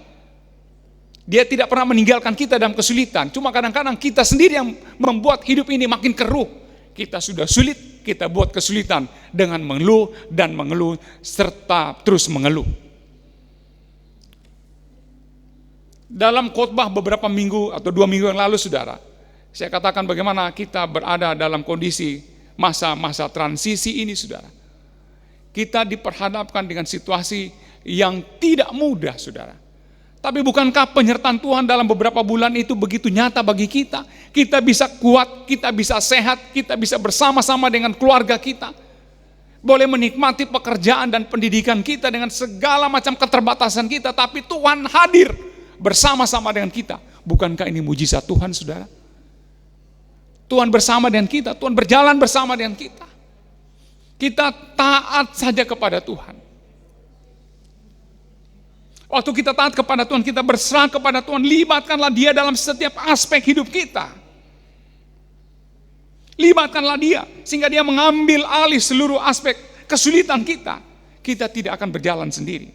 Speaker 3: Dia tidak pernah meninggalkan kita dalam kesulitan. Cuma kadang-kadang kita sendiri yang membuat hidup ini makin keruh. Kita sudah sulit, kita buat kesulitan dengan mengeluh dan mengeluh serta terus mengeluh. Dalam khotbah beberapa minggu atau 2 minggu yang lalu saudara, saya katakan bagaimana kita berada dalam kondisi masa-masa transisi ini saudara. Kita diperhadapkan dengan situasi yang tidak mudah saudara. Tapi bukankah penyertaan Tuhan dalam beberapa bulan itu begitu nyata bagi kita? Kita bisa kuat, kita bisa sehat, kita bisa bersama-sama dengan keluarga kita. Boleh menikmati pekerjaan dan pendidikan kita dengan segala macam keterbatasan kita. Tapi Tuhan hadir bersama-sama dengan kita. Bukankah ini mujizat Tuhan saudara? Tuhan bersama dengan kita, Tuhan berjalan bersama dengan kita. Kita taat saja kepada Tuhan. Waktu kita taat kepada Tuhan, kita berserah kepada Tuhan, libatkanlah Dia dalam setiap aspek hidup kita. Libatkanlah Dia, sehingga Dia mengambil alih seluruh aspek kesulitan kita. Kita tidak akan berjalan sendiri.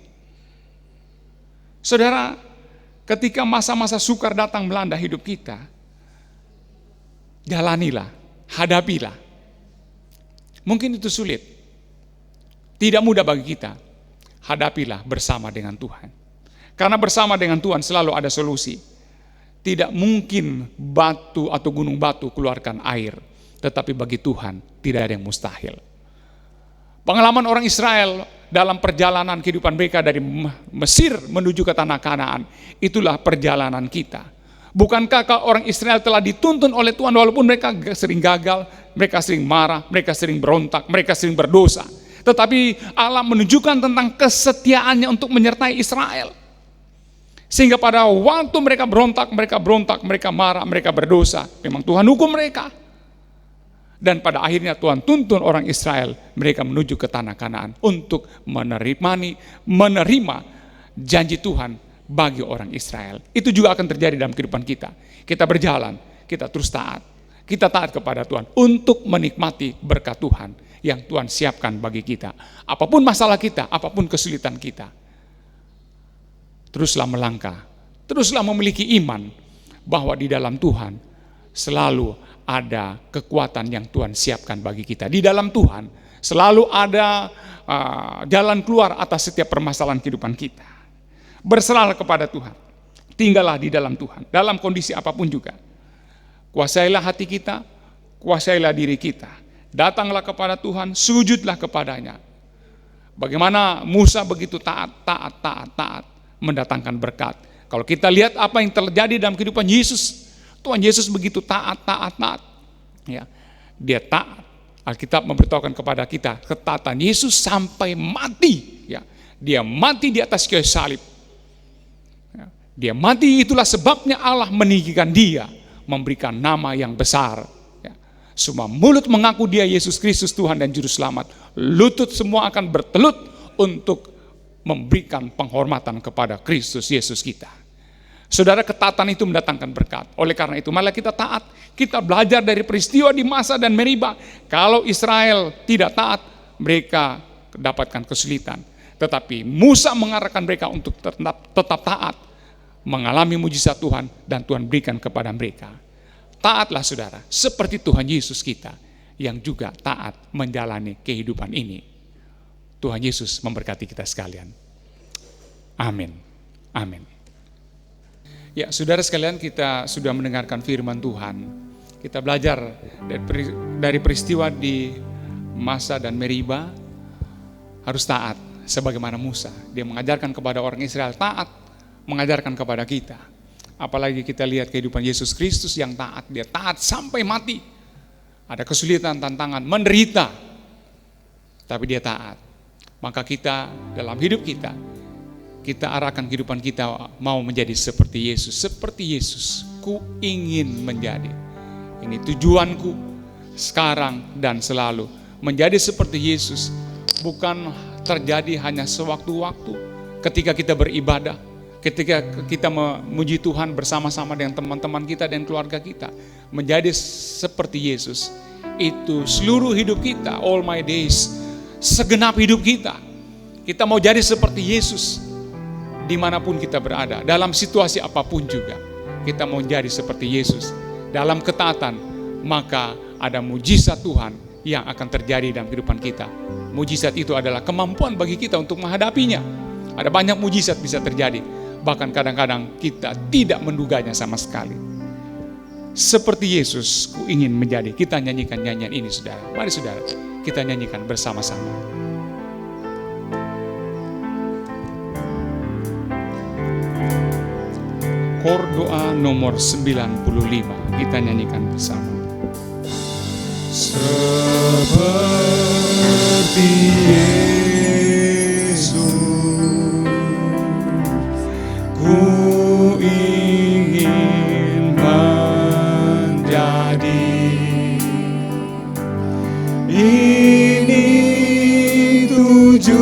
Speaker 3: Saudara, ketika masa-masa sukar datang melanda hidup kita, jalanilah, hadapilah. Mungkin itu sulit, tidak mudah bagi kita. Hadapilah bersama dengan Tuhan. Karena bersama dengan Tuhan selalu ada solusi. Tidak mungkin batu atau gunung batu keluarkan air, tetapi bagi Tuhan tidak ada yang mustahil. Pengalaman orang Israel dalam perjalanan kehidupan mereka dari Mesir menuju ke tanah Kanaan, itulah perjalanan kita. Bukankah orang Israel telah dituntun oleh Tuhan walaupun mereka sering gagal, mereka sering marah, mereka sering berontak, mereka sering berdosa. Tetapi Allah menunjukkan tentang kesetiaannya untuk menyertai Israel. Sehingga pada waktu mereka berontak, mereka marah, mereka berdosa, memang Tuhan hukum mereka. Dan pada akhirnya Tuhan tuntun orang Israel, mereka menuju ke tanah Kanaan untuk menerima janji Tuhan bagi orang Israel. Itu juga akan terjadi dalam kehidupan kita. Kita berjalan, kita terus taat. Kita taat kepada Tuhan untuk menikmati berkat Tuhan yang Tuhan siapkan bagi kita. Apapun masalah kita, apapun kesulitan kita, teruslah melangkah, teruslah memiliki iman bahwa di dalam Tuhan selalu ada kekuatan yang Tuhan siapkan bagi kita. Di dalam Tuhan selalu ada jalan keluar atas setiap permasalahan kehidupan kita. Berserahlah kepada Tuhan, tinggallah di dalam Tuhan, dalam kondisi apapun juga. Kuasailah hati kita, kuasailah diri kita. Datanglah kepada Tuhan, sujudlah kepadanya. Bagaimana Musa begitu taat mendatangkan berkat. Kalau kita lihat apa yang terjadi dalam kehidupan Yesus, Tuhan Yesus begitu taat. Ya, dia taat. Alkitab memberitahukan kepada kita ketaatan Yesus sampai mati. Ya, dia mati di atas kayu salib. Ya, dia mati, itulah sebabnya Allah meninggikan dia, memberikan nama yang besar. Ya, semua mulut mengaku dia Yesus Kristus Tuhan dan Juru Selamat. Lutut semua akan bertelut untuk memberikan penghormatan kepada Kristus Yesus kita. Saudara, ketaatan itu mendatangkan berkat. Oleh karena itu, malah kita taat. Kita belajar dari peristiwa di Masa dan Meriba. Kalau Israel tidak taat, mereka dapatkan kesulitan. Tetapi Musa mengarahkan mereka untuk tetap taat, mengalami mujizat Tuhan, dan Tuhan berikan kepada mereka. Taatlah saudara, seperti Tuhan Yesus kita, yang juga taat menjalani kehidupan ini. Tuhan Yesus memberkati kita sekalian. Amin. Amin. Ya, saudara sekalian, kita sudah mendengarkan firman Tuhan. Kita belajar dari peristiwa di Masa dan Meriba, harus taat sebagaimana Musa. Dia mengajarkan kepada orang Israel taat, mengajarkan kepada kita. Apalagi kita lihat kehidupan Yesus Kristus yang taat. Dia taat sampai mati. Ada kesulitan, tantangan, menderita, tapi dia taat. Maka kita dalam hidup kita arahkan kehidupan kita mau menjadi seperti Yesus. Seperti Yesus, ku ingin menjadi. Ini tujuanku sekarang dan selalu. Menjadi seperti Yesus bukan terjadi hanya sewaktu-waktu ketika kita beribadah, ketika kita memuji Tuhan bersama-sama dengan teman-teman kita dan keluarga kita, menjadi seperti Yesus, itu seluruh hidup kita, all my days, segenap hidup kita mau jadi seperti Yesus. Dimanapun kita berada, dalam situasi apapun juga, kita mau jadi seperti Yesus. Dalam ketaatan, maka ada mujizat Tuhan yang akan terjadi dalam kehidupan kita. Mujizat itu adalah kemampuan bagi kita untuk menghadapinya. Ada banyak mujizat bisa terjadi, bahkan kadang-kadang kita tidak menduganya sama sekali. Seperti Yesus, ku ingin menjadi. Kita nyanyikan nyanyian ini, saudara. Mari saudara, kita nyanyikan bersama-sama. Kor doa nomor 95, kita nyanyikan bersama.
Speaker 2: Seperti Yesus, ku ingin menjadi. Ini tujuanku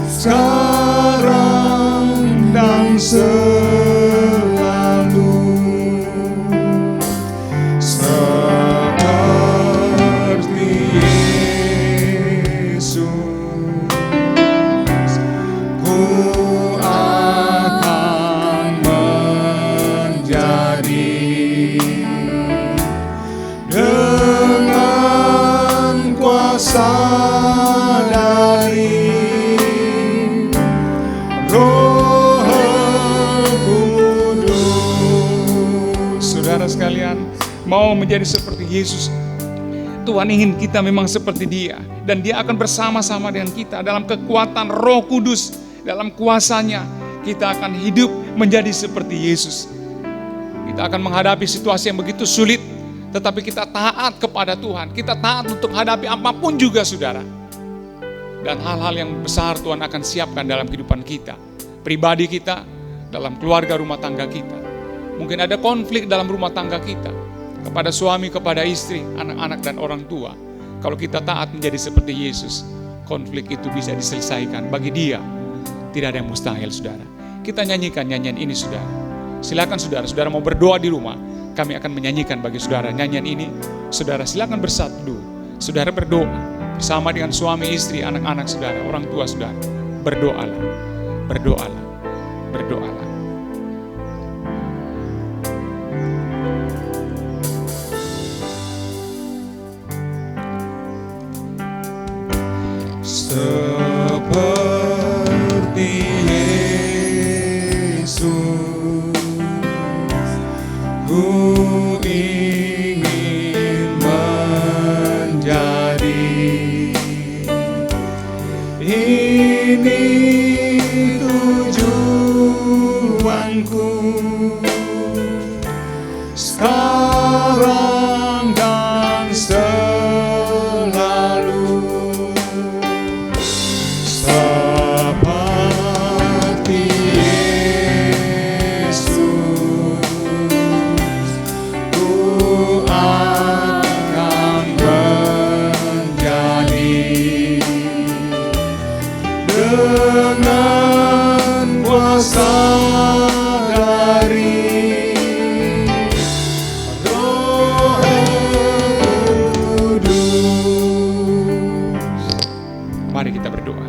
Speaker 2: sekarang dan selalu, seperti Yesus, ku akan menjadi. Dengan kuasa dari Roh Kudus.
Speaker 3: Saudara sekalian, mau menjadi seperti Yesus, Tuhan ingin kita memang seperti Dia, dan Dia akan bersama-sama dengan kita dalam kekuatan Roh Kudus. Dalam kuasanya kita akan hidup menjadi seperti Yesus. Kita akan menghadapi situasi yang begitu sulit, tetapi kita taat kepada Tuhan. Kita taat untuk menghadapi apapun juga, saudara. Dan hal-hal yang besar Tuhan akan siapkan dalam kehidupan kita, pribadi kita, dalam keluarga rumah tangga kita. Mungkin ada konflik dalam rumah tangga kita, kepada suami, kepada istri, anak-anak dan orang tua. Kalau kita taat menjadi seperti Yesus, konflik itu bisa diselesaikan. Bagi Dia tidak ada yang mustahil, saudara. Kita nyanyikan nyanyian ini, saudara. Silakan saudara mau berdoa di rumah, kami akan menyanyikan bagi saudara nyanyian ini. Saudara silakan bersatu, saudara berdoa bersama dengan suami, istri, anak-anak saudara, orang tua saudara. Berdoalah, berdoalah, berdoalah.
Speaker 2: Seperti Yesus, ku ingin menjadi. Ini tujuanku sekarang dan selalu, seperti Yesus, ku akan menjadi. Dengan kuasa dari Roh Kudus.
Speaker 3: Mari kita berdoa.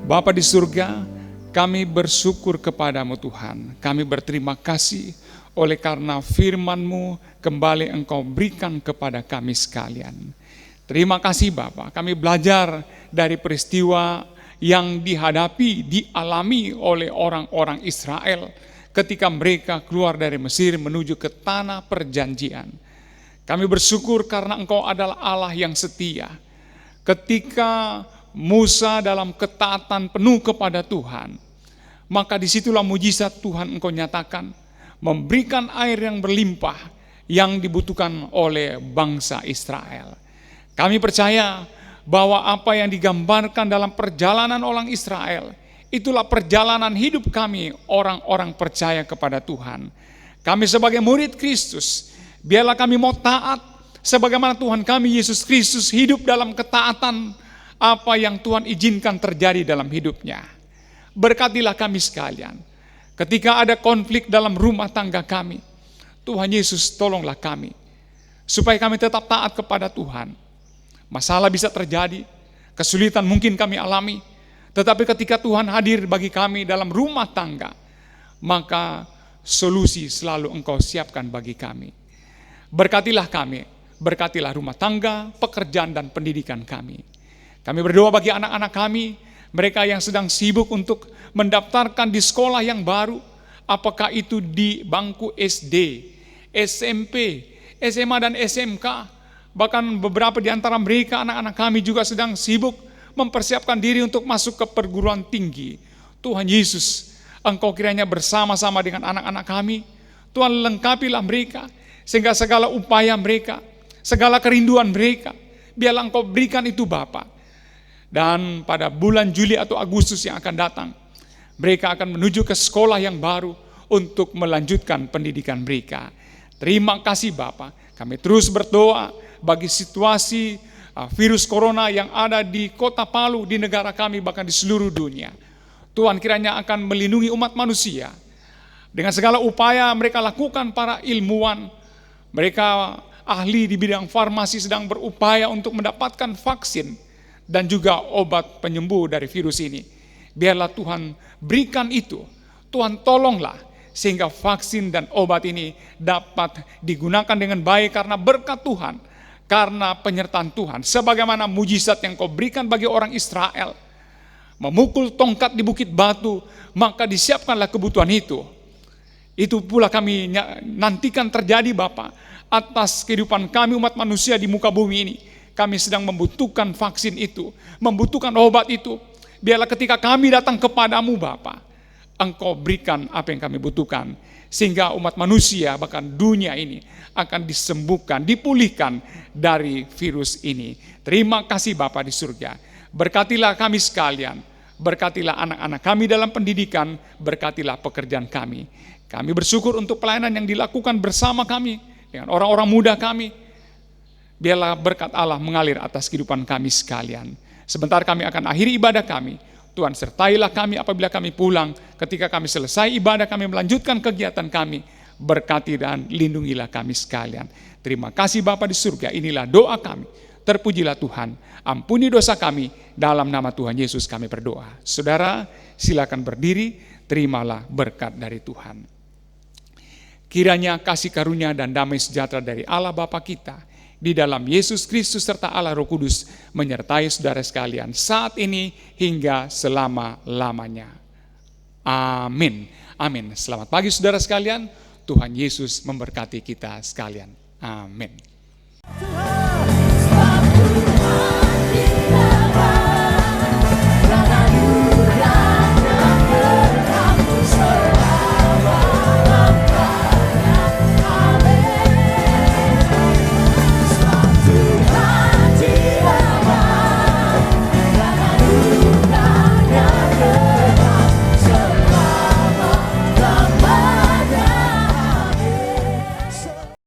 Speaker 3: Bapa di surga, kami bersyukur kepadamu Tuhan. Kami berterima kasih oleh karena firman-Mu kembali Engkau berikan kepada kami sekalian. Terima kasih Bapa, kami belajar dari peristiwa yang dihadapi, dialami oleh orang-orang Israel ketika mereka keluar dari Mesir menuju ke tanah perjanjian. Kami bersyukur karena Engkau adalah Allah yang setia. Ketika Musa dalam ketaatan penuh kepada Tuhan, maka disitulah mujizat Tuhan Engkau nyatakan, memberikan air yang berlimpah yang dibutuhkan oleh bangsa Israel. Kami percaya bahwa apa yang digambarkan dalam perjalanan orang Israel, itulah perjalanan hidup kami orang-orang percaya kepada Tuhan. Kami sebagai murid Kristus, biarlah kami mau taat sebagaimana Tuhan kami Yesus Kristus hidup dalam ketaatan apa yang Tuhan izinkan terjadi dalam hidupnya. Berkatilah kami sekalian. Ketika ada konflik dalam rumah tangga kami, Tuhan Yesus tolonglah kami, supaya kami tetap taat kepada Tuhan. Masalah bisa terjadi, kesulitan mungkin kami alami, tetapi ketika Tuhan hadir bagi kami dalam rumah tangga, maka solusi selalu Engkau siapkan bagi kami. Berkatilah kami, berkatilah rumah tangga, pekerjaan dan pendidikan kami. Kami berdoa bagi anak-anak kami, mereka yang sedang sibuk untuk mendaftarkan di sekolah yang baru, apakah itu di bangku SD, SMP, SMA dan SMK. Bahkan beberapa di antara mereka, anak-anak kami juga sedang sibuk mempersiapkan diri untuk masuk ke perguruan tinggi. Tuhan Yesus, Engkau kiranya bersama-sama dengan anak-anak kami, Tuhan lengkapilah mereka, sehingga segala upaya mereka, segala kerinduan mereka, biarlah Engkau berikan itu Bapa. Dan pada bulan Juli atau Agustus yang akan datang, mereka akan menuju ke sekolah yang baru untuk melanjutkan pendidikan mereka. Terima kasih Bapa. Kami terus berdoa bagi situasi virus corona yang ada di kota Palu, di negara kami, bahkan di seluruh dunia. Tuhan kiranya akan melindungi umat manusia. Dengan segala upaya mereka lakukan, para ilmuwan, mereka ahli di bidang farmasi sedang berupaya untuk mendapatkan vaksin dan juga obat penyembuh dari virus ini. Biarlah Tuhan berikan itu, Tuhan tolonglah, sehingga vaksin dan obat ini dapat digunakan dengan baik karena berkat Tuhan, karena penyertaan Tuhan. Sebagaimana mujizat yang Kau berikan bagi orang Israel, memukul tongkat di bukit batu, maka disiapkanlah kebutuhan itu. Itu pula kami nantikan terjadi Bapa atas kehidupan kami umat manusia di muka bumi ini. Kami sedang membutuhkan vaksin itu, membutuhkan obat itu. Biarlah ketika kami datang kepadamu Bapa, Engkau berikan apa yang kami butuhkan, sehingga umat manusia bahkan dunia ini akan disembuhkan, dipulihkan dari virus ini. Terima kasih Bapa di surga. Berkatilah kami sekalian, berkatilah anak-anak kami dalam pendidikan, berkatilah pekerjaan kami. Kami bersyukur untuk pelayanan yang dilakukan bersama kami dengan orang-orang muda kami. Biarlah berkat Allah mengalir atas kehidupan kami sekalian. Sebentar kami akan akhiri ibadah kami. Tuhan sertailah kami apabila kami pulang, ketika kami selesai ibadah kami melanjutkan kegiatan kami, berkati dan lindungilah kami sekalian. Terima kasih Bapa di surga, inilah doa kami. Terpujilah Tuhan, ampuni dosa kami, dalam nama Tuhan Yesus kami berdoa. Saudara, silakan berdiri, terimalah berkat dari Tuhan. Kiranya kasih karunia dan damai sejahtera dari Allah Bapa kita, di dalam Yesus Kristus serta Allah Roh Kudus menyertai saudara sekalian saat ini hingga selama-lamanya. Amin. Amin. Selamat pagi saudara sekalian. Tuhan Yesus memberkati kita sekalian. Amin.